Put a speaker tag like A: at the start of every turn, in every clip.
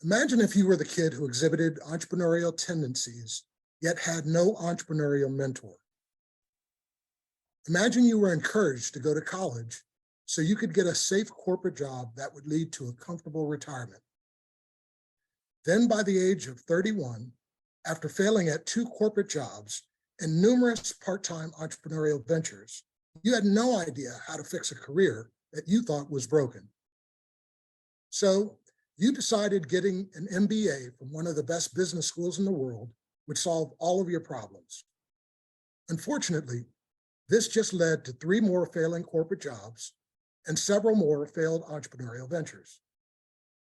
A: Imagine if you were the kid who exhibited entrepreneurial tendencies, yet had no entrepreneurial mentor. Imagine you were encouraged to go to college so you could get a safe corporate job that would lead to a comfortable retirement. Then by the age of 31, after failing at 2 corporate jobs and numerous part-time entrepreneurial ventures, you had no idea how to fix a career that you thought was broken. So you decided getting an MBA from one of the best business schools in the world would solve all of your problems. Unfortunately, this just led to 3 more failing corporate jobs and several more failed entrepreneurial ventures.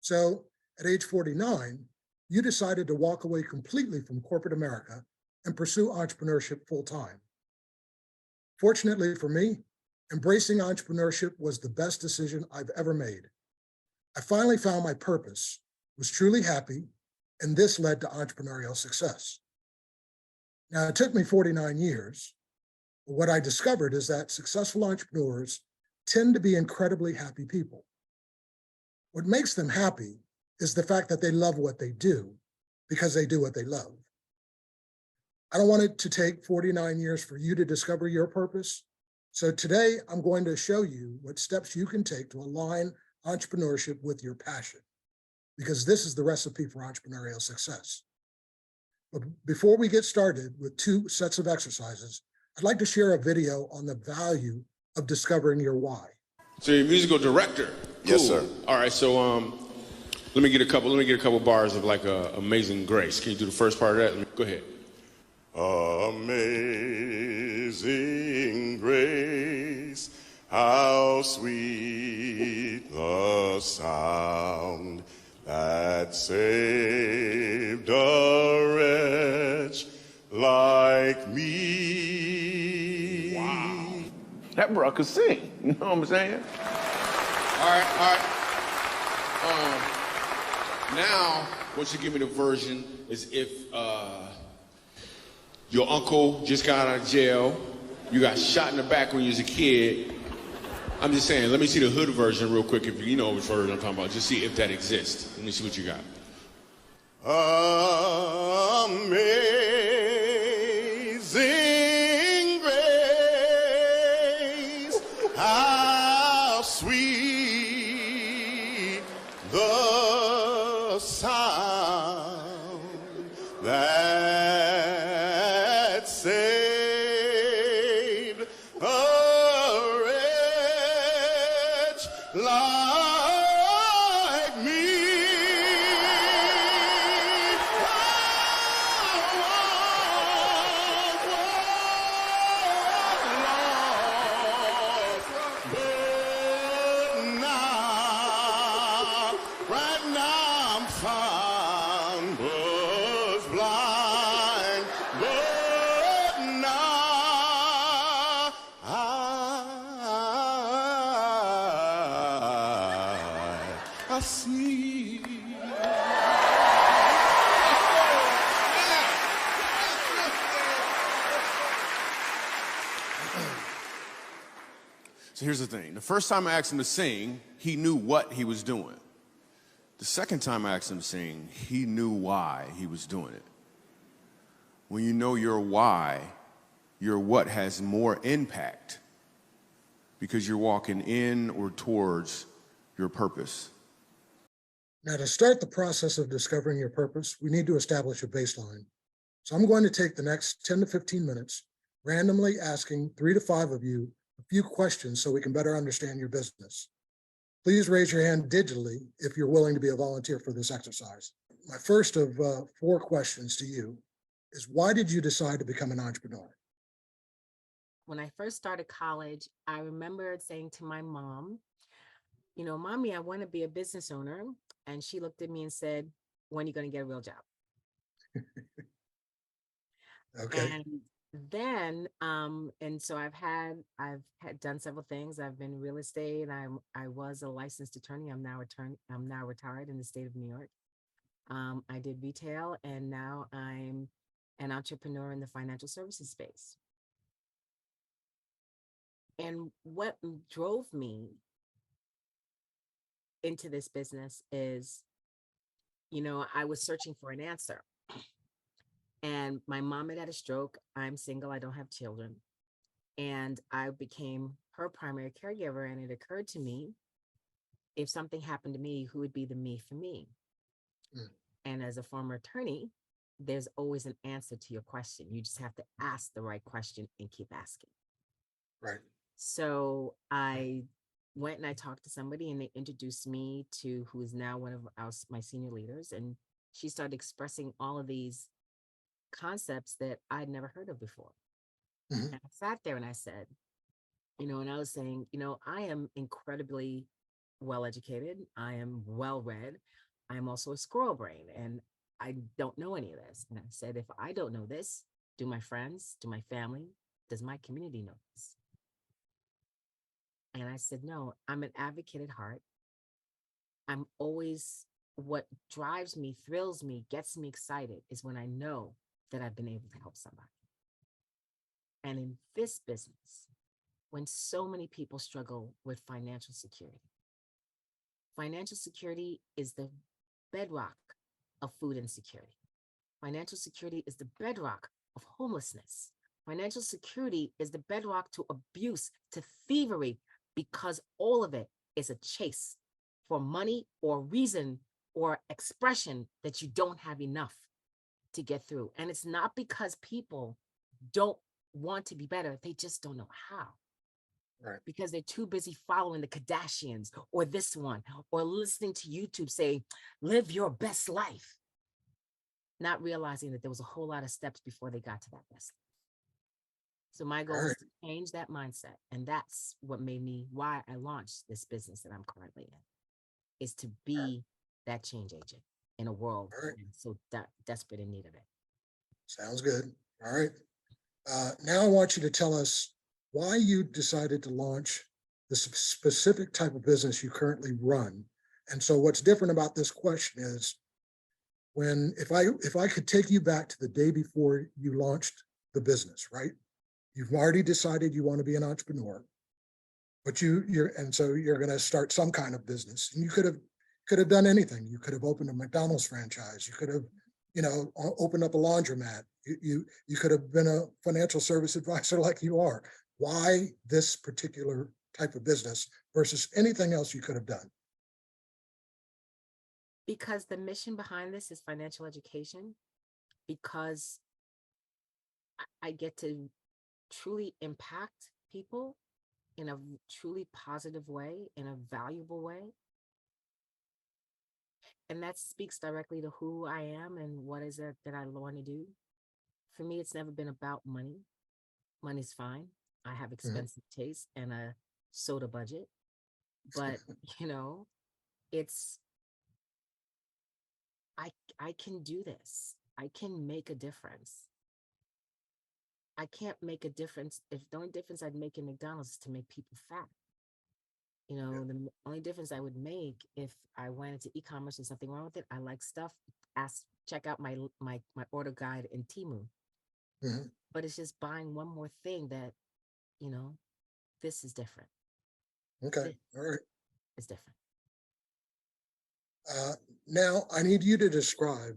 A: So at age 49, you decided to walk away completely from corporate America and pursue entrepreneurship full-time. Fortunately for me, embracing entrepreneurship was the best decision I've ever made. I finally found my purpose, was truly happy, and this led to entrepreneurial success. Now, it took me 49 years, but what I discovered is that successful entrepreneurs tend to be incredibly happy people. What makes them happy is the fact that they love what they do because they do what they love. I don't want it to take 49 years for you to discover your purpose. So today I'm going to show you what steps you can take to align entrepreneurship with your passion, because this is the recipe for entrepreneurial success. But before we get started with 2 sets of exercises, I'd like to share a video on the value of discovering your why.
B: So you're a musical director. Cool.
C: Yes, sir.
B: All right, so let me get a couple bars of like Amazing Grace. Can you do the first part of that? Go ahead.
C: Amazing grace, how sweet the sound that saved a wretch like me.
D: Wow. That bro could sing, you know what I'm saying?
B: All right. Now, once you give me the version, is if your uncle just got out of jail, you got shot in the back when you was a kid. I'm just saying, let me see the hood version real quick, if you know which version I'm talking about. Just see if that exists. Let me see what you got.
C: Amazing grace, how sweet the sound that saved a wretch like me. I see.
D: So here's the thing. The first time I asked him to sing, he knew what he was doing. The second time I asked him to sing, he knew why he was doing it. When you know your why, your what has more impact because you're walking in or towards your purpose.
A: Now, to start the process of discovering your purpose, we need to establish a baseline. So I'm going to take the next 10 to 15 minutes, randomly asking 3 to 5 of you a few questions so we can better understand your business. Please raise your hand digitally if you're willing to be a volunteer for this exercise. My first of 4 questions to you is, why did you decide to become an entrepreneur?
E: When I first started college, I remember saying to my mom, you know, Mommy, I want to be a business owner. And she looked at me and said, when are you going to get a real job?
A: Okay.
E: And then, and so I've had done several things. I've been in real estate. I was a licensed attorney. I'm now retired in the state of New York. I did retail, and now I'm an entrepreneur in the financial services space. And what drove me into this business is, I was searching for an answer. And my mom had a stroke. I'm single, I don't have children. And I became her primary caregiver. And it occurred to me, if something happened to me, who would be the me for me?
A: Mm.
E: And as a former attorney, there's always an answer to your question. You just have to ask the right question and keep asking.
A: Right.
E: So I went and I talked to somebody, and they introduced me to who is now one of my senior leaders. And she started expressing all of these concepts that I'd never heard of before.
A: Mhm.
E: And I sat there and I said, and I was saying, I am incredibly well educated. I am well read. I'm also a squirrel brain, and I don't know any of this. And I said, if I don't know this, do my friends, do my family, does my community know this? And I said, no, I'm an advocate at heart. I'm always, what drives me, thrills me, gets me excited is when I know that I've been able to help somebody. And in this business, when so many people struggle with financial security is the bedrock of food insecurity. Financial security is the bedrock of homelessness. Financial security is the bedrock to abuse, to thievery, because all of it is a chase for money or reason or expression that you don't have enough to get through. And it's not because people don't want to be better, they just don't know how.
A: Right.
E: Because they're too busy following the Kardashians or this one, or listening to YouTube say, live your best life, not realizing that there was a whole lot of steps before they got to that best life. So my goal
A: All
E: is
A: right.
E: to change that mindset. And that's what made me, why I launched this business that I'm currently in, is to be that change agent in a world
A: All right.
E: that's so desperate in need of it.
A: Sounds good. All right. Now I want you to tell us why you decided to launch this specific type of business you currently run. And so what's different about this question is, if I could take you back to the day before you launched the business, right? You've already decided you want to be an entrepreneur, but so you're going to start some kind of business, and you could have done anything. You could have opened a McDonald's franchise. You could have, opened up a laundromat. You could have been a financial service advisor like you are. Why this particular type of business versus anything else you could have done?
E: Because the mission behind this is financial education, because I get to truly impact people in a truly positive way, in a valuable way. And that speaks directly to who I am and what is it that I want to do. For me, it's never been about money. Money's fine. I have expensive taste and a soda budget, but it's, I can do this. I can make a difference. I can't make a difference if the only difference I'd make in McDonald's is to make people fat. The only difference I would make if I went into e-commerce, there's nothing wrong with it. I like stuff. Check out my order guide in Temu.
A: Mhm.
E: But it's just buying one more thing that, this is different.
A: Okay. All right.
E: It's different.
A: Now I need you to describe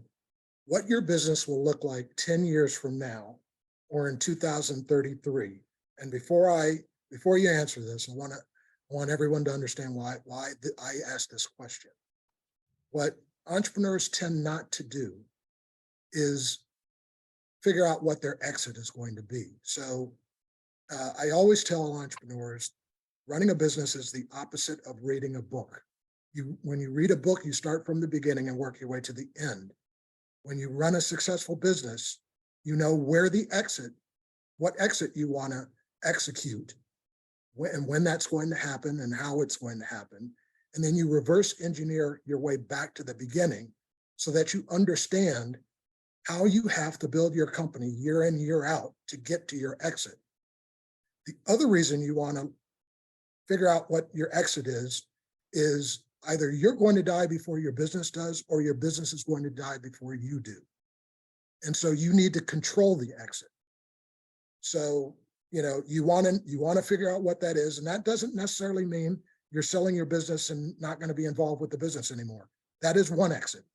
A: what your business will look like 10 years from now or in 2033. And before you answer this, I want everyone to understand why I asked this question. What entrepreneurs tend not to do is figure out what their exit is going to be. So I always tell entrepreneurs, running a business is the opposite of reading a book. When you read a book, you start from the beginning and work your way to the end. When you run a successful business, you know what exit you want to execute, when that's going to happen and how it's going to happen. And then you reverse engineer your way back to the beginning so that you understand how you have to build your company year in, year out to get to your exit. The other reason you want to figure out what your exit is either you're going to die before your business does, or your business is going to die before you do. And so you need to control the exit. So, you want to figure out what that is. And that doesn't necessarily mean you're selling your business and not going to be involved with the business anymore. That is one exit.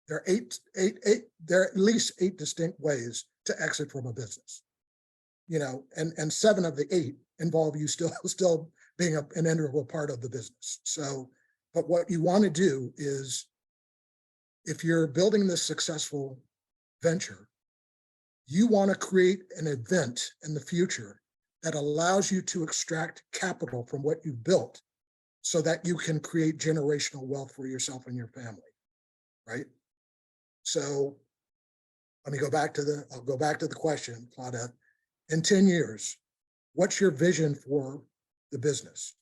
A: there are there are at least 8 distinct ways to exit from a business. And 7 of the 8 involve you still being an integral part of the business. So, but what you want to do is, if you're building this successful venture, you want to create an event in the future that allows you to extract capital from what you've built so that you can create generational wealth for yourself and your family, right? So let me go back to the question, Claudette. In 10 years, what's your vision for the business?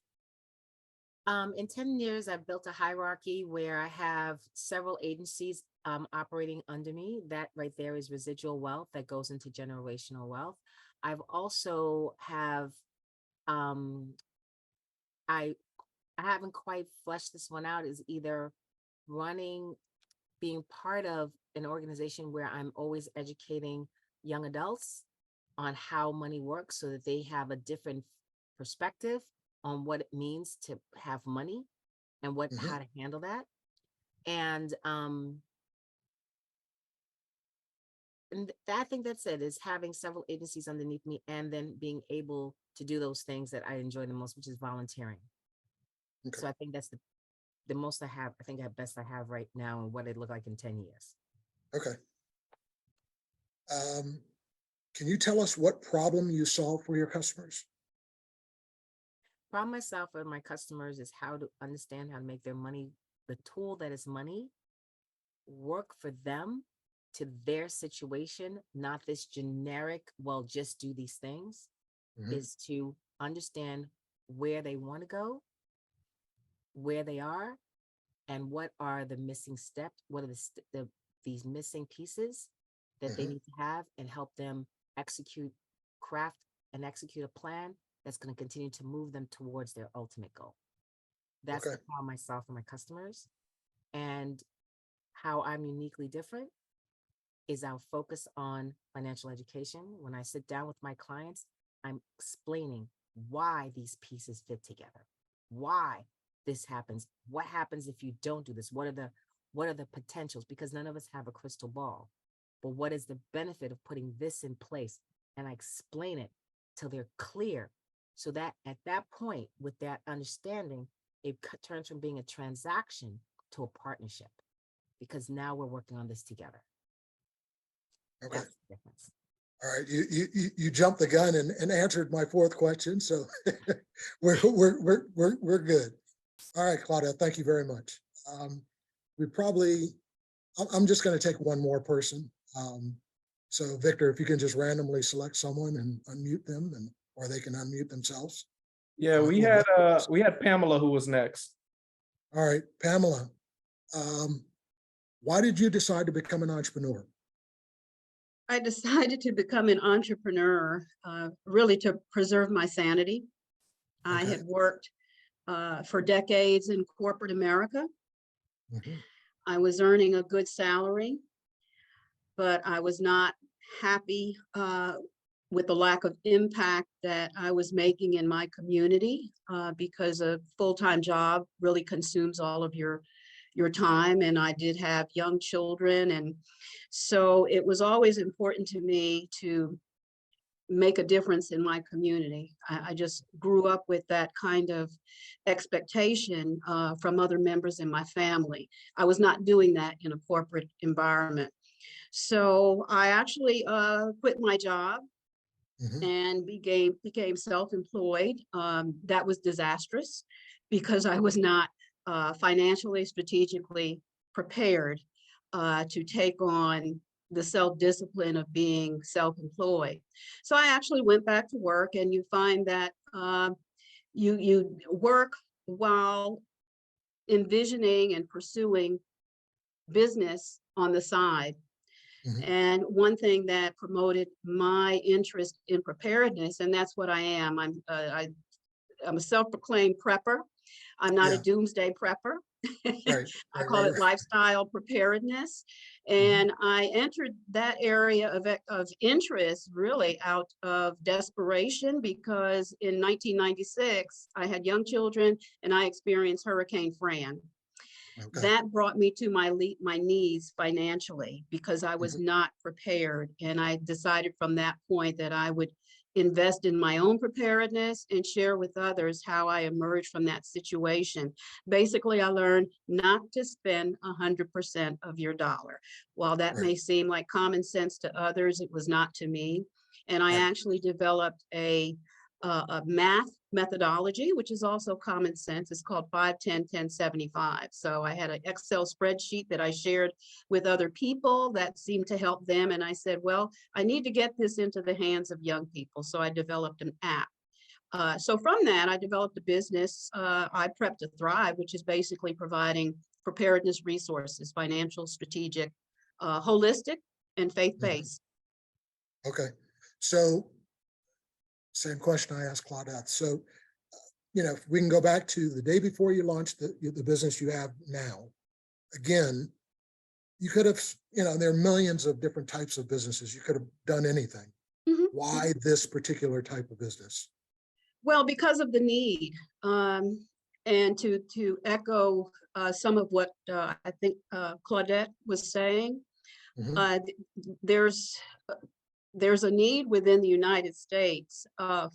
E: In 10 years, I've built a hierarchy where I have several agencies operating under me. That right there is residual wealth that goes into generational wealth. I've also I haven't quite fleshed this one out, is either being part of an organization where I'm always educating young adults on how money works so that they have a different perspective on what it means to have money and how to handle that. And I think that's it, is having several agencies underneath me and then being able to do those things that I enjoy the most, which is volunteering.
A: Okay.
E: So I think that's the most I have, I think at best I have right now, and what it look like in 10 years.
A: Okay. Can you tell us what problem you solve for your customers?
E: Problem myself and my customers is how to understand how to make their money, the tool that is money, work for them to their situation, not this generic, well, just do these things, is to understand where they want to go, where they are, and what are the missing steps, what are these missing pieces that they need to have, and help them craft and execute a plan that's going to continue to move them towards their ultimate goal. That's the problem I solve for my customers. And how I'm uniquely different is I'll focus on financial education. When I sit down with my clients, I'm explaining why these pieces fit together, why this happens, what happens if you don't do this, what are the potentials, because none of us have a crystal ball. But what is the benefit of putting this in place? And I explain it till they're clear, so that at that point, with that understanding, it turns from being a transaction to a partnership, because now we're working on this together.
A: Okay.
E: That's the difference.
A: All right, you jumped the gun and answered my 4th question, so we're good. All right, Claudia, thank you very much. I'm just going to take one more person. So Victor, if you can just randomly select someone and unmute them, or they can unmute themselves.
F: Yeah, we had Pamela who was next.
A: All right, Pamela, why did you decide to become an entrepreneur?
G: I decided to become an entrepreneur really to preserve my sanity. I had worked for decades in corporate America. I was earning a good salary, but I was not happy with the lack of impact that I was making in my community, because a full-time job really consumes all of your time. And I did have young children. And so it was always important to me to make a difference in my community. I just grew up with that kind of expectation from other members in my family. I was not doing that in a corporate environment. So I actually quit my job and became self-employed. That was disastrous because I was not financially, strategically prepared to take on the self-discipline of being self-employed. So I actually went back to work, and you find that you work while envisioning and pursuing business on the side. And one thing that promoted my interest in preparedness, and that's what I am. I'm a self-proclaimed prepper. I'm not a doomsday prepper. I call it lifestyle preparedness. And I entered that area of interest really out of desperation, because in 1996, I had young children and I experienced Hurricane Fran.
A: Okay.
G: That brought me to my knees financially because I was not prepared. And I decided from that point that I would invest in my own preparedness and share with others how I emerged from that situation. Basically, I learned not to spend 100% of your dollar. While that
A: Right.
G: may seem like common sense to others, it was not to me. And I
A: Right.
G: actually developed a math methodology, which is also common sense. It's called 5, 10, 10, 75. So I had an Excel spreadsheet that I shared with other people that seemed to help them. And I said, well, I need to get this into the hands of young people. So I developed an app. So from that, I developed a business, I Prep to Thrive, which is basically providing preparedness resources, financial, strategic, holistic, and faith-based.
A: Okay. So same question I asked Claudette. So, if we can go back to the day before you launched the business you have now, again, you could have, there are millions of different types of businesses. You could have done anything.
G: Mhm.
A: Why this particular type of business?
G: Well, because of the need, and to echo some of what I think Claudette was saying,
A: Mhm.
G: There's a need within the United States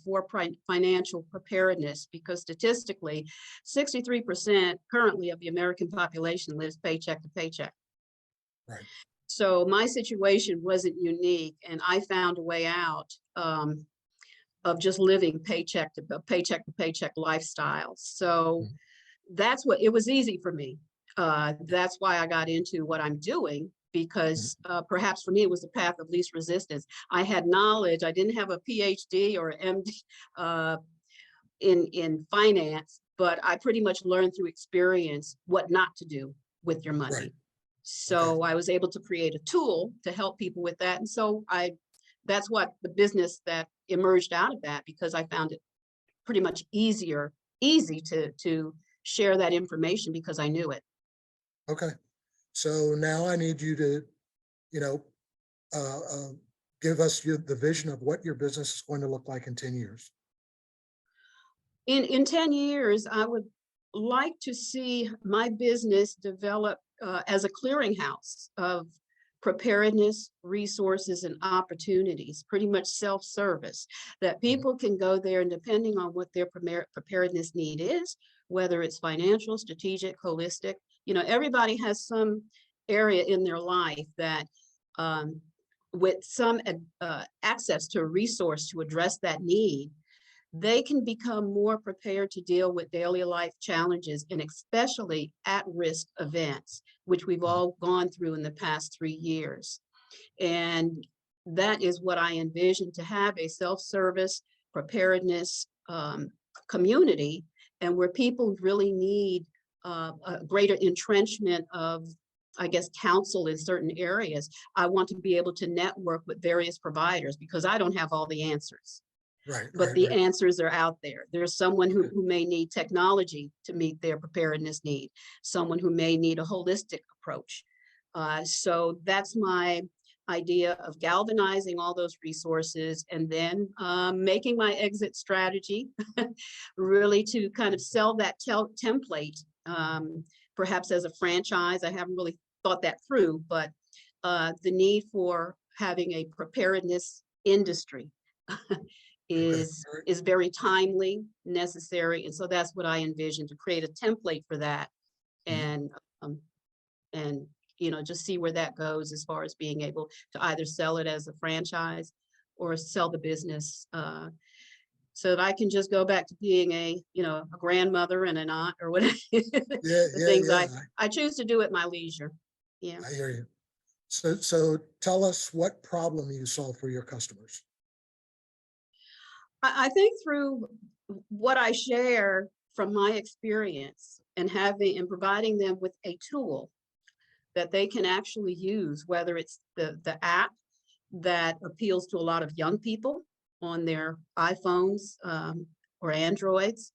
G: for financial preparedness because statistically, 63% currently of the American population lives paycheck to paycheck.
A: Right.
G: So my situation wasn't unique, and I found a way out of just living paycheck to paycheck lifestyle. So that's what, it was easy for me. That's why I got into what I'm doing, because perhaps for me, it was the path of least resistance. I had knowledge. I didn't have a PhD or MD in finance, but I pretty much learned through experience what not to do with your money.
A: Right.
G: So I was able to create a tool to help people with that. And so that's what the business that emerged out of that, because I found it pretty much easy to share that information because I knew it.
A: Okay. So now I need you to, give us the vision of what your business is going to look like in 10 years.
G: In 10 years, I would like to see my business develop as a clearinghouse of preparedness, resources, and opportunities, pretty much self-service, that people can go there and depending on what their preparedness need is, whether it's financial, strategic, holistic, everybody has some area in their life that with some access to a resource to address that need, they can become more prepared to deal with daily life challenges and especially at-risk events, which we've all gone through in the past 3 years. And that is what I envision, to have a self-service preparedness community, and where people really need a greater entrenchment of, I guess, counsel in certain areas. I want to be able to network with various providers because I don't have all the answers.
A: Right.
G: But the answers are out there. There's someone who may need technology to meet their preparedness need, someone who may need a holistic approach. So that's my idea of galvanizing all those resources and then making my exit strategy really to kind of sell that template, perhaps as a franchise. I haven't really thought that through, but the need for having a preparedness industry is very timely, necessary. And so that's what I envision, to create a template for that and just see where that goes as far as being able to either sell it as a franchise or sell the business so that I can just go back to being a grandmother and an aunt or whatever. I choose to do at my leisure. Yeah.
A: I hear you. So tell us what problem you solve for your customers.
G: I think through what I share from my experience and providing them with a tool that they can actually use, whether it's the app that appeals to a lot of young people on their iPhones or Androids,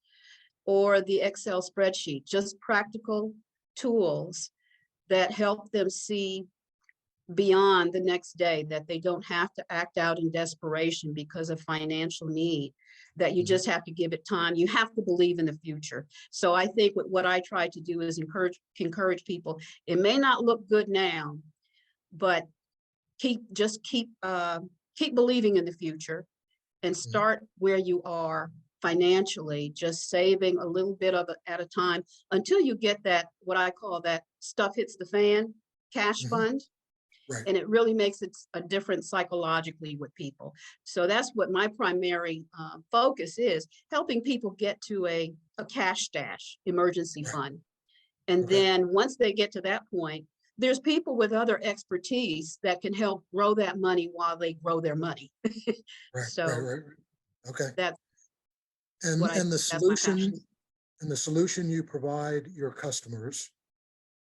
G: or the Excel spreadsheet, just practical tools that help them see beyond the next day, that they don't have to act out in desperation because of financial need. that you
A: Mhm.
G: just have to give it time. You have to believe in the future. So I think what I try to do is encourage people. It may not look good now, but keep believing in the future and start where you are financially, just saving a little bit of it at a time until you get that, what I call that stuff hits the fan cash
A: Mhm.
G: fund.
A: Right.
G: And it really makes it a difference psychologically with people. So that's what my primary focus is, helping people get to a cash stash emergency
A: Right.
G: fund. And
A: Okay.
G: then once they get to that point, there's people with other expertise that can help grow that money while they grow their money.
A: Right.
G: So
A: Right. Okay.
G: that's
A: And
G: what I,
A: and the
G: that's my
A: solution
G: passion.
A: and the solution you provide your customers,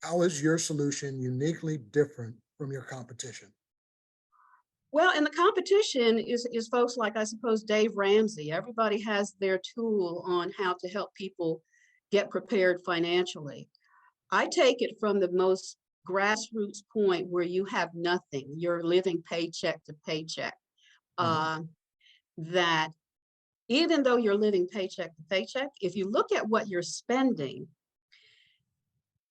A: how is your solution uniquely different from your competition?
G: Well, and the competition is folks like, I suppose, Dave Ramsey. Everybody has their tool on how to help people get prepared financially. I take it from the most grassroots point where you have nothing, you're living paycheck to paycheck.
A: Mhm.
G: Uh, that even though you're living paycheck to paycheck, if you look at what you're spending,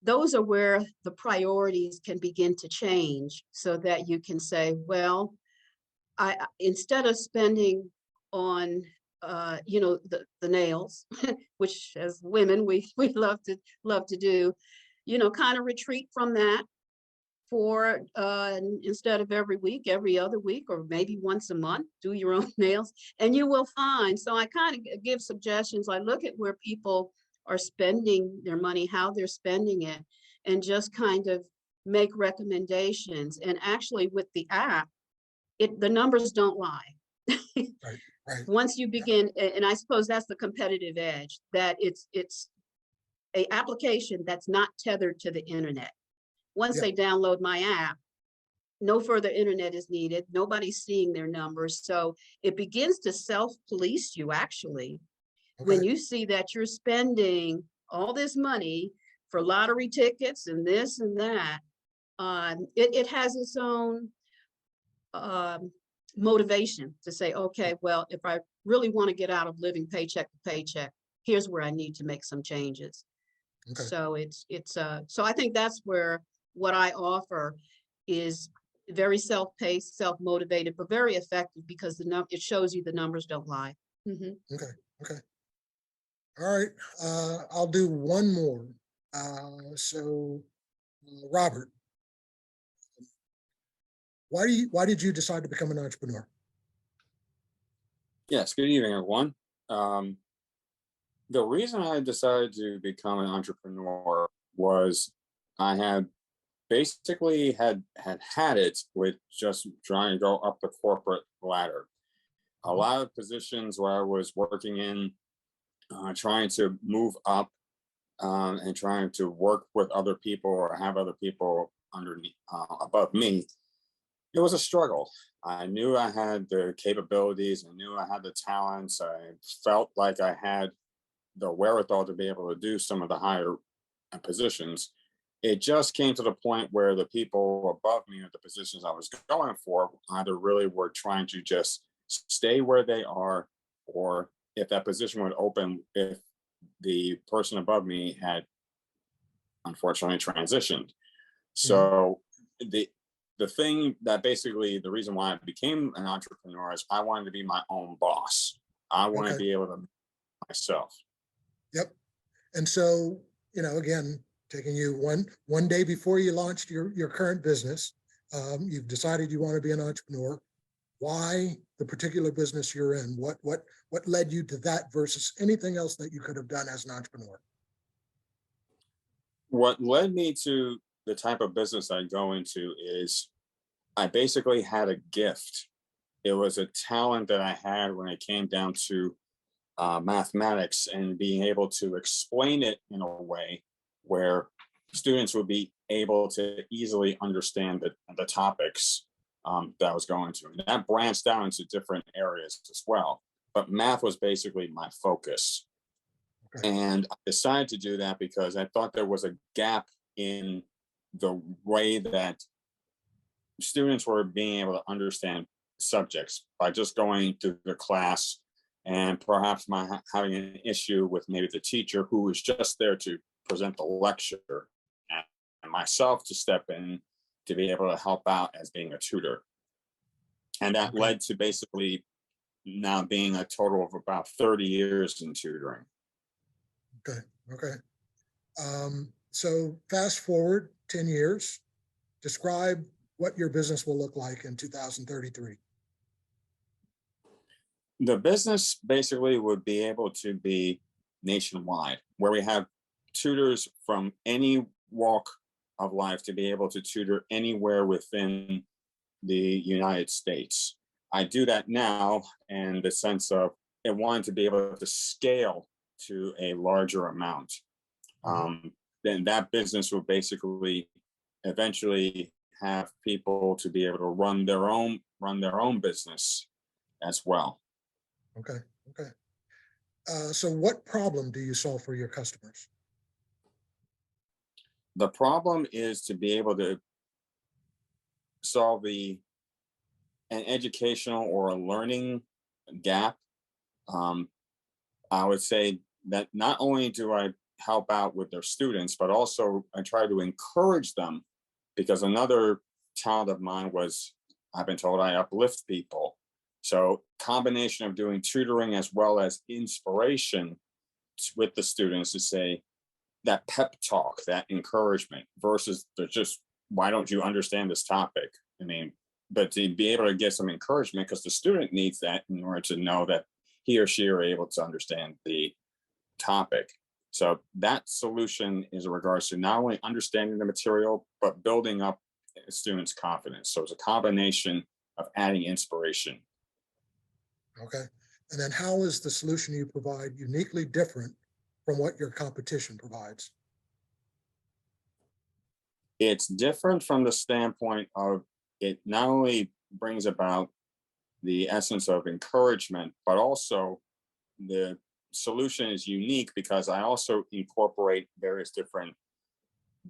G: those are where the priorities can begin to change so that you can say, well, instead of spending on the nails, which as women we love to do, kind of retreat from that for instead of every week, every other week, or maybe once a month, do your own nails, and you will find. So I kind of give suggestions. I look at where people are spending their money, how they're spending it, and just kind of make recommendations. And actually, with the app, the numbers don't lie.
A: Right. Right.
G: Once you begin, and I suppose that's the competitive edge, that it's a application that's not tethered to the internet. Once
A: Yeah.
G: they download my app, no further internet is needed. Nobody's seeing their numbers. So it begins to self-police you actually. When
A: Okay.
G: you see that you're spending all this money for lottery tickets and this and that, it has its own motivation to say, okay, well, if I really want to get out of living paycheck to paycheck, here's where I need to make some changes.
A: Okay.
G: So so I think that's where what I offer is very self-paced, self-motivated, but very effective because it shows you the numbers don't lie. Mhm.
A: Okay. Okay. All right. I'll do one more. Robert, why did you decide to become an entrepreneur?
H: Yes, good evening, everyone. Um, the reason I decided to become an entrepreneur was I had basically had it with just trying to go up the corporate ladder. A lot of positions where I was working in, trying to move up and trying to work with other people or have other people underneath, above me, it was a struggle. I knew I had the capabilities. I knew I had the talents. I felt like I had the wherewithal to be able to do some of the higher positions. It just came to the point where the people above me at the positions I was going for either really were trying to just stay where they are, or if that position would open, if the person above me had unfortunately transitioned.
A: Mhm.
H: So the thing that basically the reason why I became an entrepreneur is I wanted to be my own boss. I want to
A: Okay.
H: be able to myself.
A: Yep. And so, again, taking you one day before you launched your current business, you've decided you want to be an entrepreneur. Why the particular business you're in? What led you to that versus anything else that you could have done as an entrepreneur?
H: What led me to the type of business I go into is I basically had a gift. It was a talent that I had when it came down to mathematics and being able to explain it in a way where students would be able to easily understand the topics that I was going to. And that branched down into different areas as well. But math was basically my focus.
A: Okay.
H: And I decided to do that because I thought there was a gap in the way that students were being able to understand subjects by just going through the class and perhaps having an issue with maybe the teacher who is just there to present the lecture, and myself to step in to be able to help out as being a tutor. And that led to basically now being a total of about 30 years in tutoring.
A: Okay, okay. So fast forward 10 years, describe what your business will look like in 2033.
H: The business basically would be able to be nationwide, where we have tutors from any walk of life to be able to tutor anywhere within the United States. I do that now in the sense of I wanted to be able to scale to a larger amount. Then that business will basically eventually have people to be able to run their own business as well.
A: Okay, okay. So what problem do you solve for your customers?
H: The problem is to be able to solve an educational or a learning gap. I would say that not only do I help out with their students, but also I try to encourage them, because another talent of mine was, I've been told, I uplift people. So combination of doing tutoring as well as inspiration with the students to say that pep talk, that encouragement versus just, why don't you understand this topic? I mean, but to be able to get some encouragement, because the student needs that in order to know that he or she are able to understand the topic. So that solution is in regards to not only understanding the material, but building up students' confidence. So it's a combination of adding inspiration.
A: Okay. And then how is the solution you provide uniquely different from what your competition provides?
H: It's different from the standpoint of it not only brings about the essence of encouragement, but also the solution is unique because I also incorporate various different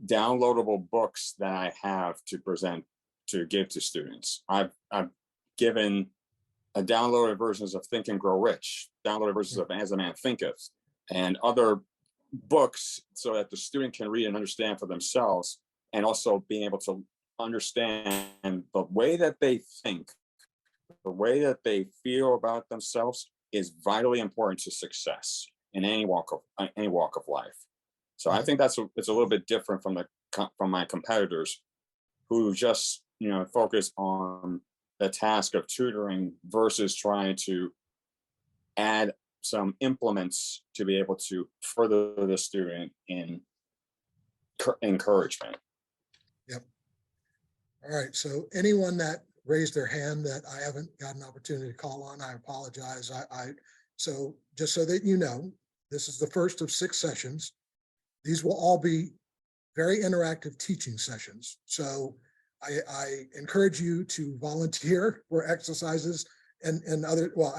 H: downloadable books that I have to present, to give to students. I've given downloaded versions of Think and Grow Rich, downloaded versions of As a Man Thinketh, and other books so that the student can read and understand for themselves, and also being able to understand the way that they think, the way that they feel about themselves is vitally important to success in any walk of life. So I think it's a little bit different from my competitors who just focus on the task of tutoring versus trying to add some implements to be able to further the student in encouragement.
A: Yep. All right. So anyone that raised their hand that I haven't got an opportunity to call on, I apologize. So just so that you know, this is the first of 6 sessions. These will all be very interactive teaching sessions. So I encourage you to volunteer for exercises and other, well,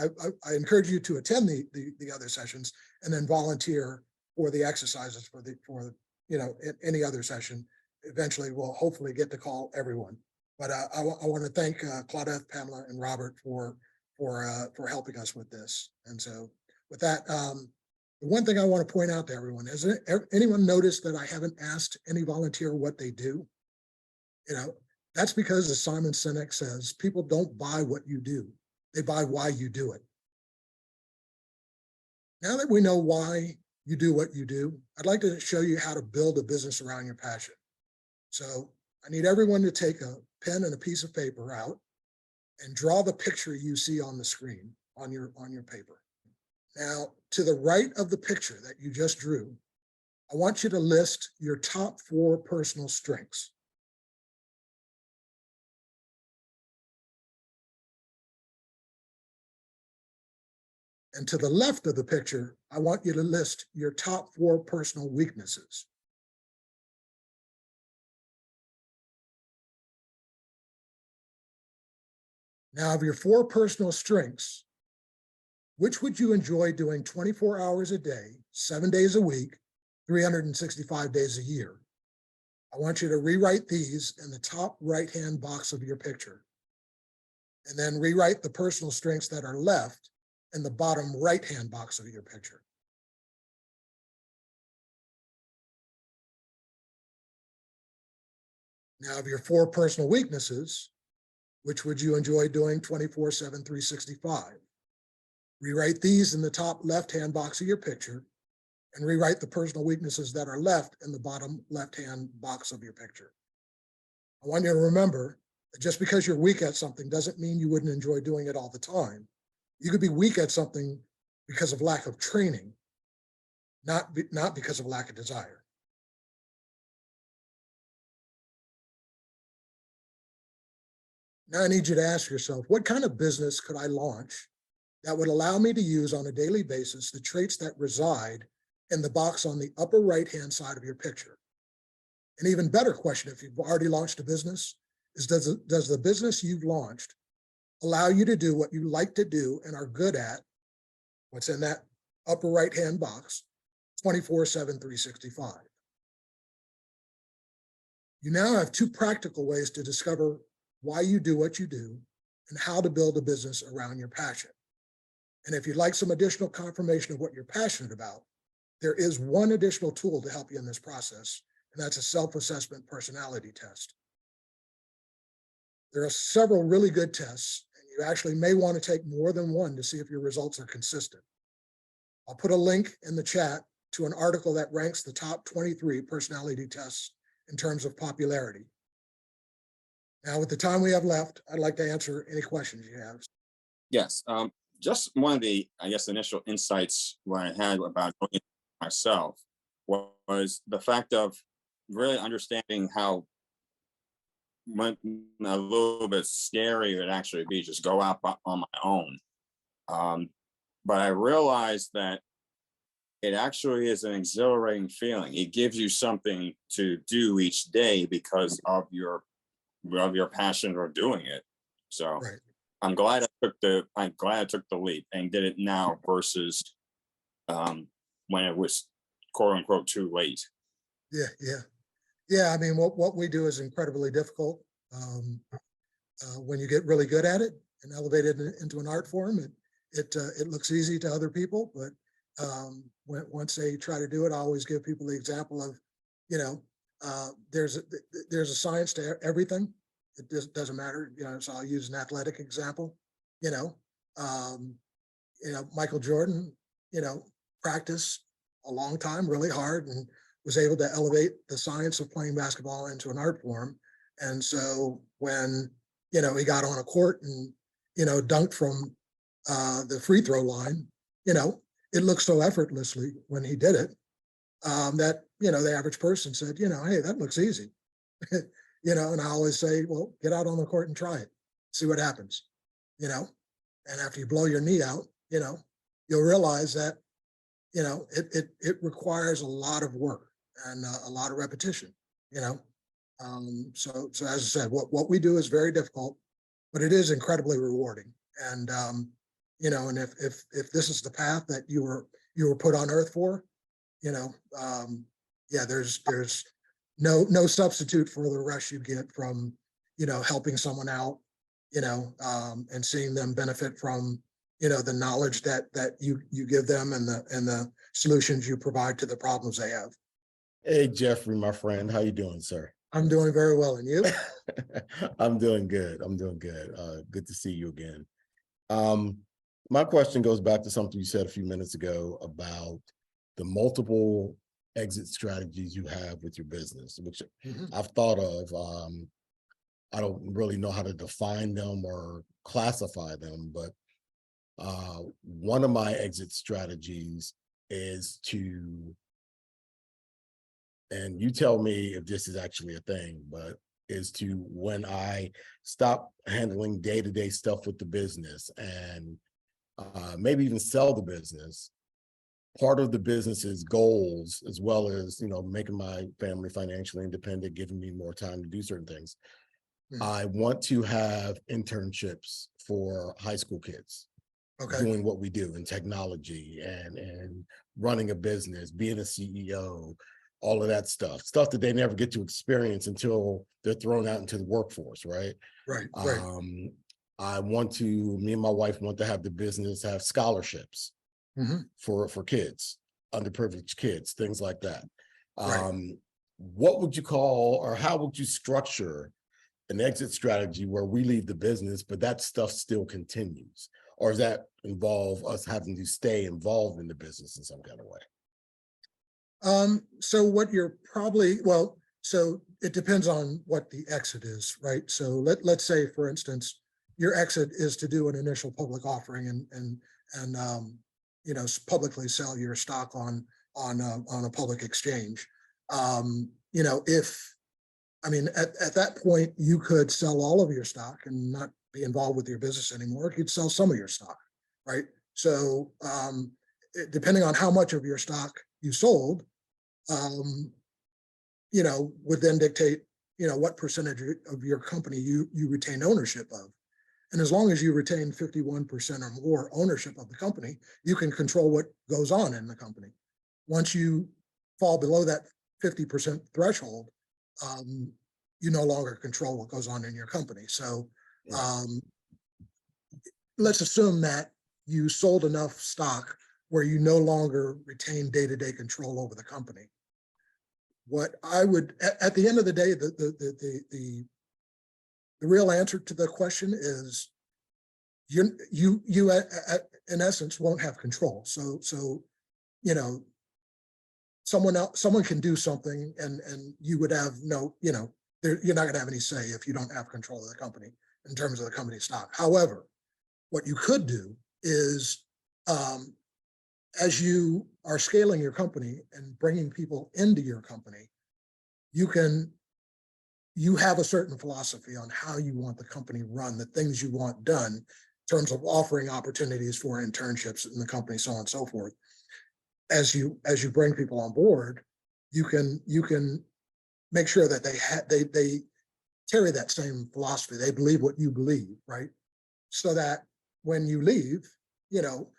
A: I encourage you to attend the other sessions and then volunteer for the exercises for any other session. Eventually we'll hopefully get to call everyone. But I want to thank Claudette, Pamela, and Robert for helping us with this. And so with that, the one thing I want to point out to everyone, has anyone noticed that I haven't asked any volunteer what they do? That's because, as Simon Sinek says, people don't buy what you do. They buy why you do it. Now that we know why you do what you do, I'd like to show you how to build a business around your passion. So I need everyone to take a pen and a piece of paper out and draw the picture you see on the screen on your paper. Now, to the right of the picture that you just drew, I want you to list your top 4 personal strengths. And to the left of the picture, I want you to list your top 4 personal weaknesses. Now, of your 4 personal strengths, which would you enjoy doing 24 hours a day, 7 days a week, 365 days a year? I want you to rewrite these in the top right-hand box of your picture, and then rewrite the personal strengths that are left in the bottom right-hand box of your picture. Now, of your 4 personal weaknesses, which would you enjoy doing 24/7, 365? Rewrite these in the top left-hand box of your picture and rewrite the personal weaknesses that are left in the bottom left-hand box of your picture. I want you to remember that just because you're weak at something doesn't mean you wouldn't enjoy doing it all the time. You could be weak at something because of lack of training, not because of lack of desire. Now I need you to ask yourself, what kind of business could I launch that would allow me to use on a daily basis the traits that reside in the box on the upper right-hand side of your picture? An even better question, if you've already launched a business, is does the business you've launched allow you to do what you like to do and are good at, what's in that upper right-hand box, 24/7, 365? You now have 2 practical ways to discover why you do what you do and how to build a business around your passion. And if you'd like some additional confirmation of what you're passionate about, there is one additional tool to help you in this process, and that's a self-assessment personality test. There are several really good tests, and you actually may want to take more than one to see if your results are consistent. I'll put a link in the chat to an article that ranks the top 23 personality tests in terms of popularity. Now, with the time we have left, I'd like to answer any questions you have.
H: Yes. Just one of the, I guess, initial insights what I had about doing it myself was the fact of really understanding how a little bit scary it would actually be just go out on my own. But I realized that it actually is an exhilarating feeling. It gives you something to do each day because of your passion for doing it. So
A: Right.
H: I'm glad I took the leap and did it now versus when it was quote unquote too late.
A: Yeah. I mean, what we do is incredibly difficult. When you get really good at it and elevate it into an art form, it looks easy to other people. But once they try to do it, I always give people the example of, there's a science to everything. It doesn't matter, so I'll use an athletic example. Michael Jordan, practiced a long time, really hard, and was able to elevate the science of playing basketball into an art form. And so when, he got on a court and, dunked from the free throw line, it looked so effortlessly when he did it, that, the average person said, hey, that looks easy. And I always say, well, get out on the court and try it, see what happens, and after you blow your knee out, you'll realize that, it requires a lot of work and a lot of repetition, so as I said, what we do is very difficult, but it is incredibly rewarding. And, and if this is the path that you were put on earth for, there's no substitute for the rush you get from, helping someone out, and seeing them benefit from, the knowledge that you give them and the solutions you provide to the problems they have.
I: Hey, Jeffrey, my friend, how you doing, sir?
A: I'm doing very well, and you?
I: I'm doing good. Good to see you again. My question goes back to something you said a few minutes ago about the multiple exit strategies you have with your business, which I've thought of. I don't really know how to define them or classify them, but one of my exit strategies is to, and you tell me if this is actually a thing, but is to, when I stop handling day-to-day stuff with the business and maybe even sell the business, part of the business's goals, as well as, making my family financially independent, giving me more time to do certain things, I want to have internships for high school kids. Okay. Doing what we do in technology and running a business, being a CEO, all of that stuff that they never get to experience until they're thrown out into the workforce, right?
A: Right.
I: me and my wife want to have the business have scholarships
A: Mhm.
I: for kids, underprivileged kids, things like that.
A: Right.
I: What would you call, or how would you structure an exit strategy where we leave the business, but that stuff still continues? Or does that involve us having to stay involved in the business in some kind of way?
A: So what you're probably, well, so it depends on what the exit is, right? So let's say, for instance, your exit is to do an initial public offering and you know, publicly sell your stock on a public exchange. You know, I mean, at that point, you could sell all of your stock and not be involved with your business anymore. You could sell some of your stock, right? So depending on how much of your stock you sold, you know, would then dictate, you know, what percentage of your company you retain ownership of. And as long as you retain 51% or more ownership of the company, you can control what goes on in the company. Once you fall below that 50% threshold, you no longer control what goes on in your company. So let's assume that you sold enough stock where you no longer retain day-to-day control over the company. What I would, at the end of the day, the real answer to the question is you in essence won't have control. So you know, someone can do something and you would have no, you know, you're not going to have any say if you don't have control of the company in terms of the company stock. However, what you could do is, as you are scaling your company and bringing people into your company, you have a certain philosophy on how you want the company run, the things you want done in terms of offering opportunities for internships in the company, so on and so forth. As you bring people on board, you can make sure that they carry that same philosophy. They believe what you believe, right? So that when you leave, you know,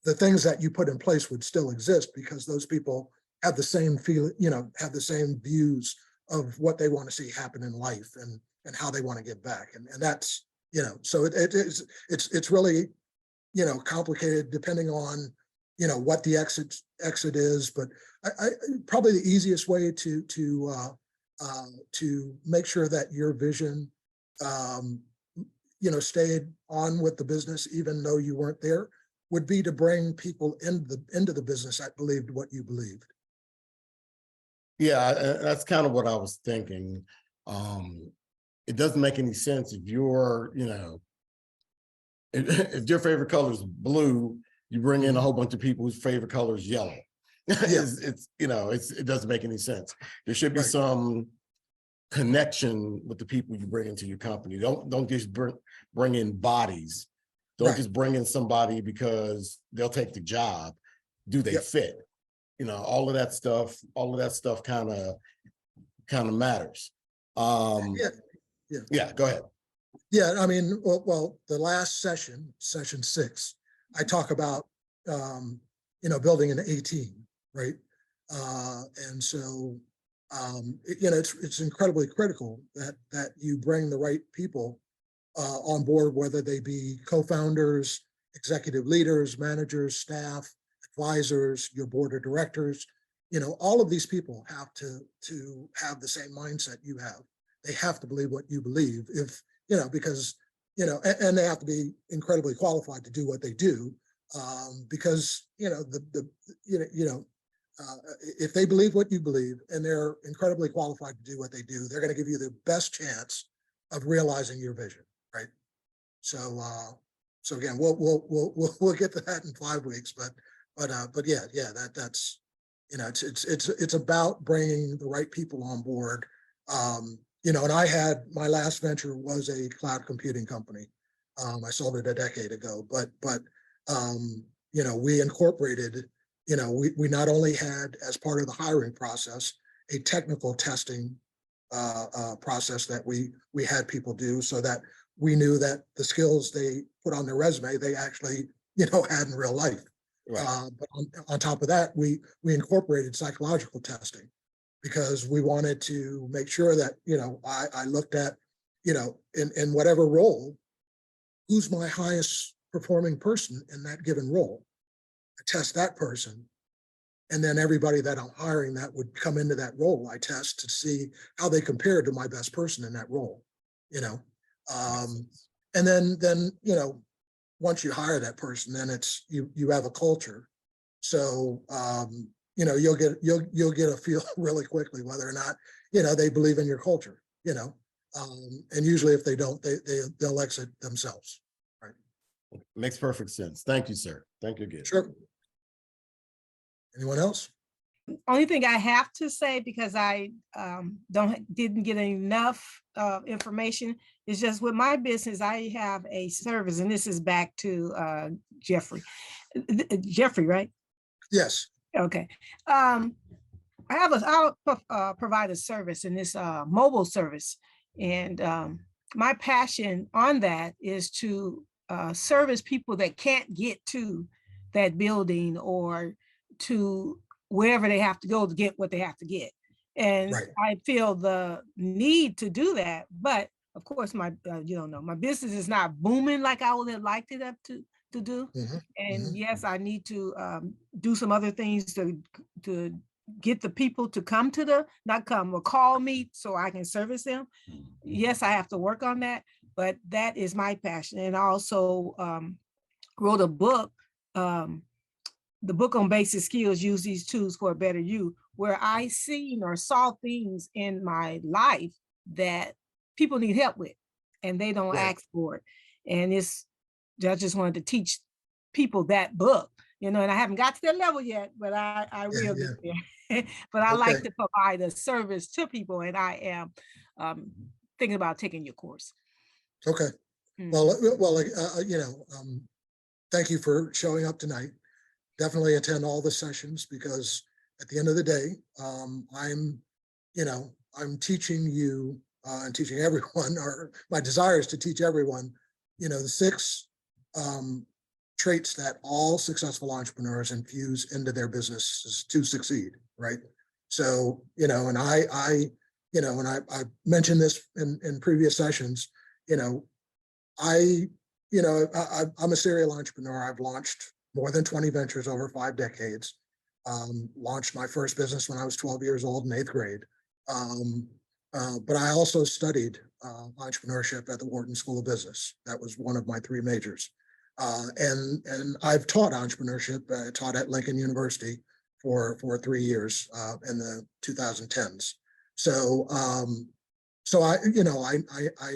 A: the things that you put in place would still exist because those people have the same feel, you know, have the same views of what they want to see happen in life and how they want to give back. And that's, you know, so it's really, you know, complicated depending on, you know, what the exit is. But I probably the easiest way to make sure that your vision, you know, stayed on with the business, even though you weren't there, would be to bring people into the business that believed what you believed.
I: Yeah, that's kind of what I was thinking. It doesn't make any sense if you're, you know, if your favorite color is blue, you bring in a whole bunch of people whose favorite color is yellow. It's you know, it doesn't make any sense. There should be some connection with the people you bring into your company. Don't just bring in bodies. Don't just bring in somebody because they'll take the job. Do they fit? You know, all of that stuff kind of matters. Yeah, go ahead.
A: Yeah, I mean, well, the last session 6, I talk about, you know, building an A team, right? And so, you know, it's incredibly critical that you bring the right people on board, whether they be co-founders, executive leaders, managers, staff, advisors, your board of directors. You know, all of these people have to have the same mindset you have. They have to believe what you believe, if, you know, because, you know, and they have to be incredibly qualified to do what they do, because, you know, if they believe what you believe and they're incredibly qualified to do what they do, they're going to give you the best chance of realizing your vision, right? So, so again, we'll get to that in 5 weeks, but yeah, that's, you know, it's about bringing the right people on board. You know, and my last venture was a cloud computing company. I sold it a decade ago, but you know, we incorporated, you know, we not only had, as part of the hiring process, a technical testing process that we had people do, so that we knew that the skills they put on their resume, they actually, you know, had in real life. Right. But on top of that, we incorporated psychological testing, because we wanted to make sure that, you know, I looked at, you know, in whatever role, who's my highest performing person in that given role. I test that person. And then everybody that I'm hiring that would come into that role, I test to see how they compare to my best person in that role, you know. And then, you know, once you hire that person, then it's you have a culture. So you know, you'll get a feel really quickly whether or not, you know, they believe in your culture, you know. And usually if they don't, they'll exit themselves. Right.
I: Makes perfect sense. Thank you, sir. Thank you again.
A: Sure. Anyone else?
J: Only thing I have to say, because I didn't get enough information, is just with my business, I have a service, and this is back to Jeffrey. Jeffrey, right?
A: Yes.
J: Okay. I'll provide a service in this mobile service, and my passion on that is to service people that can't get to that building or to wherever they have to go to get what they have to get. And
A: Right.
J: I feel the need to do that. But of course, my my business is not booming like I would have liked it up to do.
A: Mhm,
J: And
A: mhm.
J: yes, I need to do some other things to get the people to come to not come or call me so I can service them. Yes, I have to work on that, but that is my passion. And I also wrote a book, the book on basic skills, use these tools for a better you, where I seen or saw things in my life that people need help with and they don't
A: Right.
J: ask for it. And I just wanted to teach people that book, and I haven't got to that level yet, but I
A: Yeah,
J: will
A: yeah.
J: get there. But I like
A: Okay.
J: to provide a service to people, and I am thinking about taking your course.
A: Okay.
J: Mhm.
A: Well, you know, thank you for showing up tonight. Definitely attend all the sessions because at the end of the day, I'm teaching you and teaching everyone, or my desire is to teach everyone, you know, the 6 traits that all successful entrepreneurs infuse into their businesses to succeed, right? So, you know, and I mentioned this in previous sessions, you know, I'm a serial entrepreneur. I've launched more than 20 ventures over 5 decades. Launched my first business when I was 12 years old in 8th grade. But I also studied entrepreneurship at the Wharton School of Business. That was one of my 3 majors. And I've taught entrepreneurship. I taught at Lincoln University for 3 years in the 2010s. So I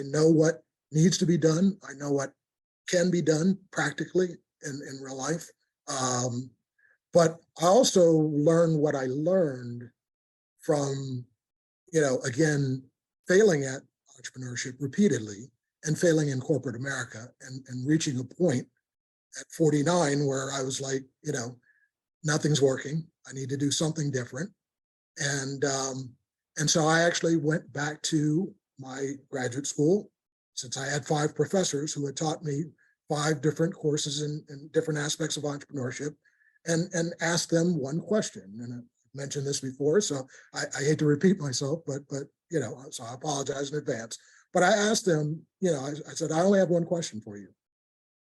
A: know what needs to be done. I know what can be done practically in real life. But I also learned what I learned from, again, failing at entrepreneurship repeatedly and failing in corporate America and reaching a point at 49 where I was like, nothing's working. I need to do something different. And so I actually went back to my graduate school, since I had 5 professors who had taught me 5 different courses in different aspects of entrepreneurship, and asked them one question. And I mentioned this before, so I hate to repeat myself, but so I apologize in advance. But I asked them, I said, I only have one question for you.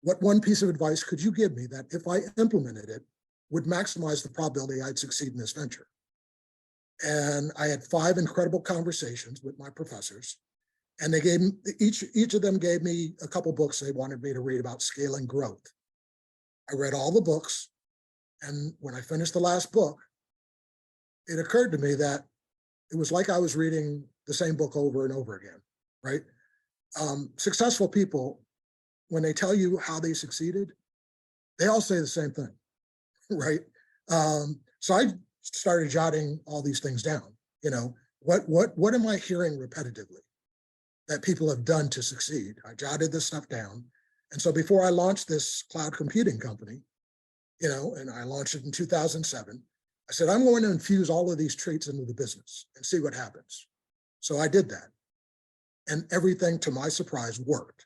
A: What one piece of advice could you give me that if I implemented it would maximize the probability I'd succeed in this venture? And I had 5 incredible conversations with my professors. And they gave me, each of them gave me a couple books they wanted me to read about scaling growth. I read all the books. And when I finished the last book, it occurred to me that it was like I was reading the same book over and over again, right? Successful people, when they tell you how they succeeded, they all say the same thing, right? So I started jotting all these things down. What am I hearing repetitively that people have done to succeed? I jotted this stuff down. And so before I launched this cloud computing company, and I launched it in 2007, I said, I'm going to infuse all of these traits into the business and see what happens. So I did that. And everything, to my surprise, worked.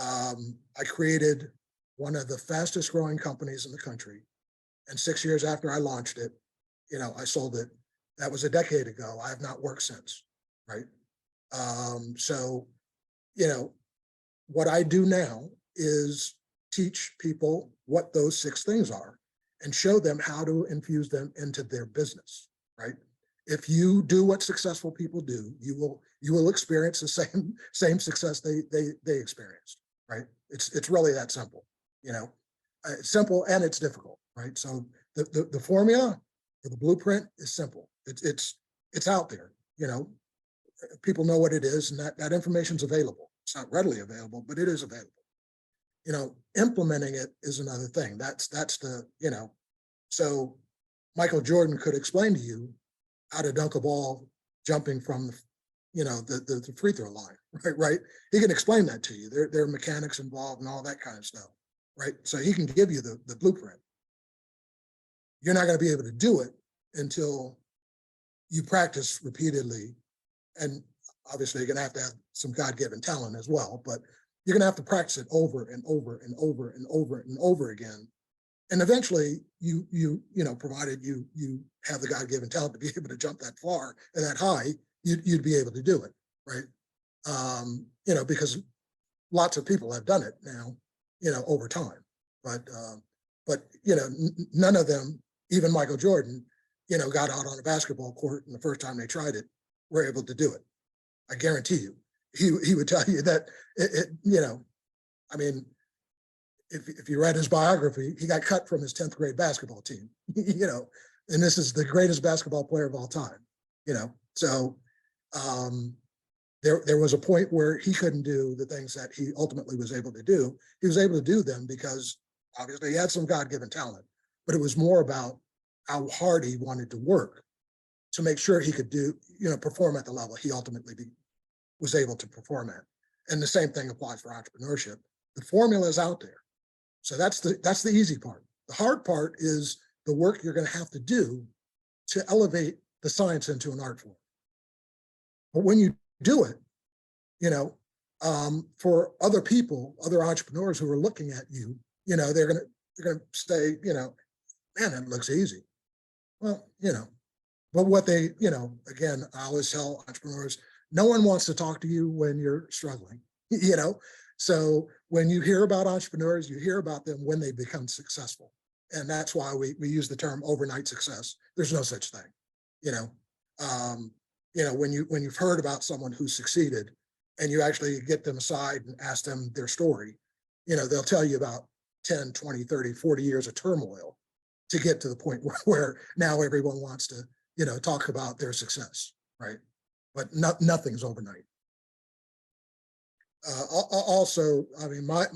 A: I created one of the fastest growing companies in the country. And 6 years after I launched it, I sold it. That was a decade ago. I have not worked since, right? So what I do now is teach people what those 6 things are and show them how to infuse them into their business, right? If you do what successful people do, you will experience the same success they experienced, right? It's really that simple, you know. It's simple and it's difficult, right? So the formula or the blueprint is simple. It's out there, you know. People know what it is, and that information is available. It's not readily available, but it is available. You know, implementing it is another thing. That's the, you know, so Michael Jordan could explain to you how to dunk a ball jumping from, you know, the free throw line, right? He can explain that to you. There are mechanics involved and all that kind of stuff, right? So he can give you the blueprint. You're not going to be able to do it until you practice repeatedly. And obviously you're going to have some God-given talent as well, but you're going to have to practice it over and over and over and over and over again. And eventually you know, provided you have the God-given talent to be able to jump that far and that high, you'd be able to do it, right? You know, because lots of people have done it now, you know, over time, but you know, none of them, even Michael Jordan, you know, got out on a basketball court and the first time they tried it, were able to do it. I guarantee you, he would tell you that you know, I mean, if you read his biography, he got cut from his 10th grade basketball team, you know, and this is the greatest basketball player of all time, you know. So there was a point where he couldn't do the things that he ultimately was able to do. He was able to do them because obviously he had some God-given talent, but it was more about how hard he wanted to work to make sure he could do, you know, perform at the level he ultimately was able to perform at. And the same thing applies for entrepreneurship. The formula is out there. So that's the easy part. The hard part is the work you're going to have to do to elevate the science into an art form. But when you do it, you know, for other people, other entrepreneurs who are looking at you, you know, they're gonna say, you know, man, that looks easy. Well, you know, but what they, you know, again, I always tell entrepreneurs, no one wants to talk to you when you're struggling, you know. So when you hear about entrepreneurs, you hear about them when they become successful. And that's why we use the term overnight success. There's no such thing, you know. You know, when you've heard about someone who succeeded and you actually get them aside and ask them their story, you know, they'll tell you about 10, 20, 30, 40 years of turmoil to get to the point where now everyone wants to, you know, talk about their success, right? But nothing's overnight. Also, I mean, my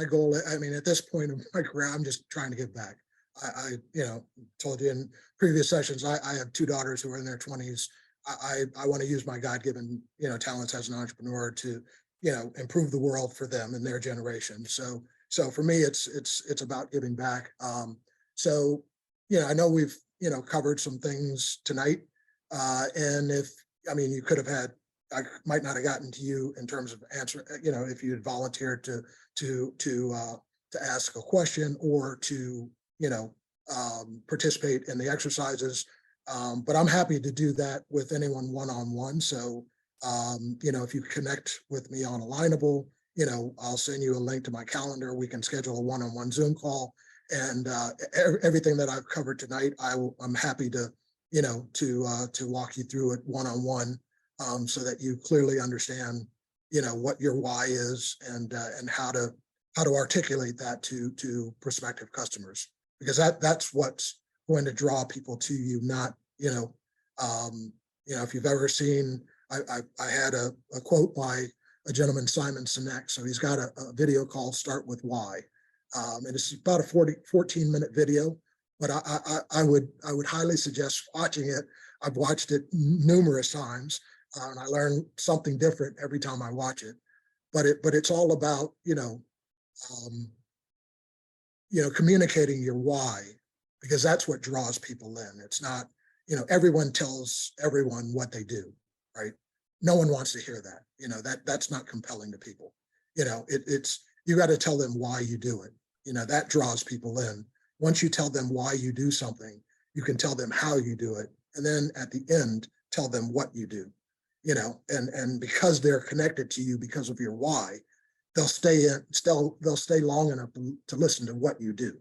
A: goal, I mean, at this point in my career, I'm just trying to give back. I you know, told you in previous sessions, I have 2 daughters who are in their 20s. I want to use my God-given, you know, talents as an entrepreneur to, you know, improve the world for them and their generation. So for me, it's about giving back. So, you know, I know we've, you know, covered some things tonight. And I mean, you could have had, I might not have gotten to you in terms of answer, you know, if you had volunteered to ask a question or to, you know, participate in the exercises. But I'm happy to do that with anyone one-on-one. So, you know, if you connect with me on Alignable, you know, I'll send you a link to my calendar. We can schedule a one-on-one Zoom call, and everything that I've covered tonight, I'm happy to, you know, to walk you through it one-on-one, so that you clearly understand, you know, what your why is and how to articulate that to prospective customers, because that's what's going to draw people to you, not, you know, if you've ever seen, I had a quote by a gentleman, Simon Sinek. So he's got a video called Start With Why. And it's about a 14-minute video, but I would highly suggest watching it. I've watched it numerous times, and I learn something different every time I watch it. But it's all about, you know, communicating your why, because that's what draws people in. It's not, you know, everyone tells everyone what they do, right? No one wants to hear that. You know, that's not compelling to people. You know, you got to tell them why you do it. You know, that draws people in. Once you tell them why you do something, you can tell them how you do it. And then at the end, tell them what you do, you know, and because they're connected to you because of your why, they'll stay long enough to listen to what you do.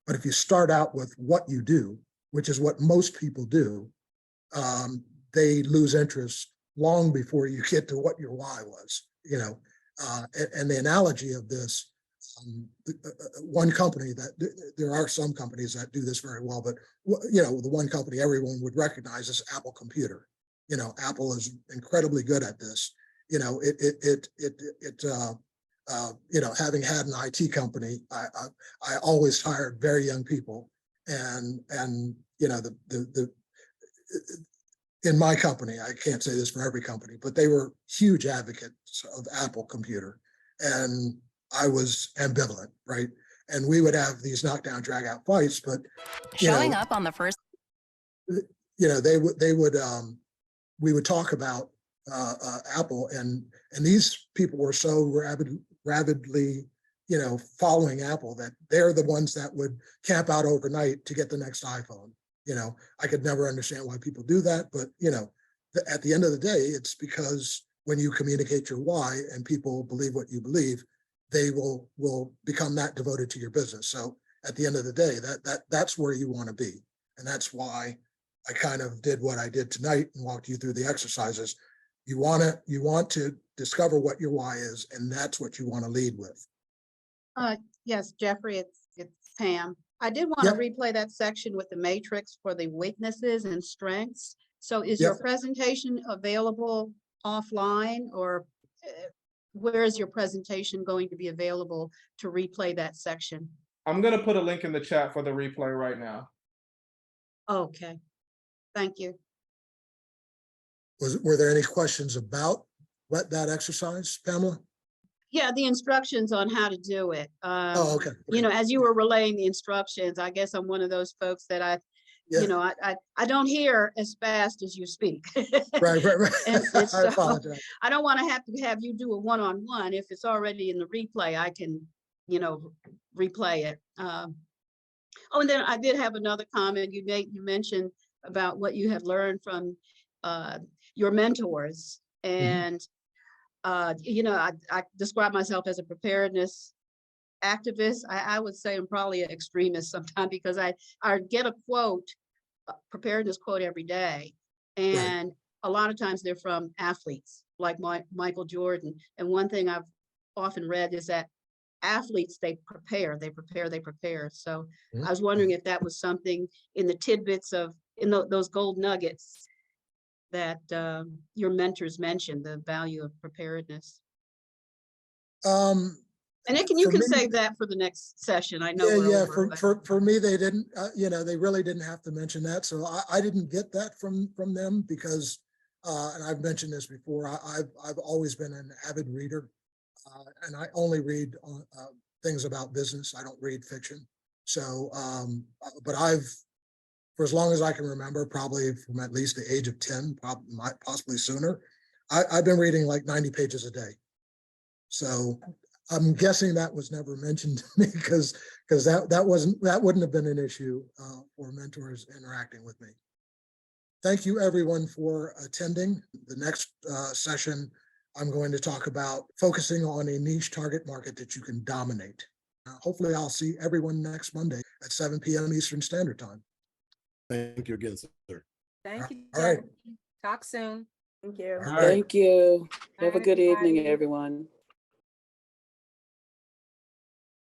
A: But if you start out with what you do, which is what most people do, they lose interest long before you get to what your why was, you know. And the analogy of this, one company that there are some companies that do this very well, but you know, the one company everyone would recognize is Apple Computer. You know, Apple is incredibly good at this. You know, you know, having had an IT company, I always hired very young people, and you know, in my company, I can't say this for every company, but they were huge advocates of Apple Computer, and I was ambivalent, right? And we would have these knockdown, drag out fights, but
K: Showing up on the first.
A: You know, we would talk about Apple, and these people were so rabidly, you know, following Apple that they're the ones that would camp out overnight to get the next iPhone. You know, I could never understand why people do that, but you know, at the end of the day, it's because when you communicate your why and people believe what you believe, they will become that devoted to your business. So at the end of the day, that's where you want to be, and that's why I kind of did what I did tonight and walked you through the exercises. You want to discover what your why is, and that's what you want to lead with.
G: Yes, Jeffrey, it's Pam. I did want to replay that section with the matrix for the weaknesses and strengths. So is your presentation available offline, or where is your presentation going to be available to replay that section?
F: I'm gonna put a link in the chat for the replay right now.
G: Okay, thank you.
A: Were there any questions about that exercise, Pamela?
G: Yeah, the instructions on how to do it.
A: Oh, okay.
G: You know, as you were relaying the instructions, I guess I'm one of those folks that you know, I don't hear as fast as you speak.
A: Right.
G: And
A: I
G: so
A: apologize.
G: I don't want to have you do a one-on-one. If it's already in the replay, I can, you know, replay it. Oh, and then I did have another comment. You mentioned about what you had learned from your mentors, and you know, I describe myself as a preparedness activist. I would say I'm probably an extremist sometimes, because I get a quote, preparedness quote every day. And a lot of times they're from athletes like Michael Jordan. And one thing I've often read is that athletes, they prepare. So I was wondering if that was something in the tidbits those gold nuggets that your mentors mentioned, the value of preparedness. And you can save that for the next session. I know.
A: For me, they didn't. You know, they really didn't have to mention that. So I didn't get that from them, because, and I've mentioned this before. I've always been an avid reader, and I only read things about business. I don't read fiction. So, but for as long as I can remember, probably from at least the age of 10, possibly sooner, I've been reading like 90 pages a day. So I'm guessing that was never mentioned to me, because that wouldn't have been an issue for mentors interacting with me. Thank you everyone for attending. The next session, I'm going to talk about focusing on a niche target market that you can dominate. Hopefully I'll see everyone next Monday at 7 p.m. Eastern Standard Time.
I: Thank you again, sir.
E: Thank you.
A: All right.
E: Talk soon.
L: Thank you.
A: All right.
L: Thank you. Have a
E: Bye,
L: good evening,
E: everybody.
L: everyone.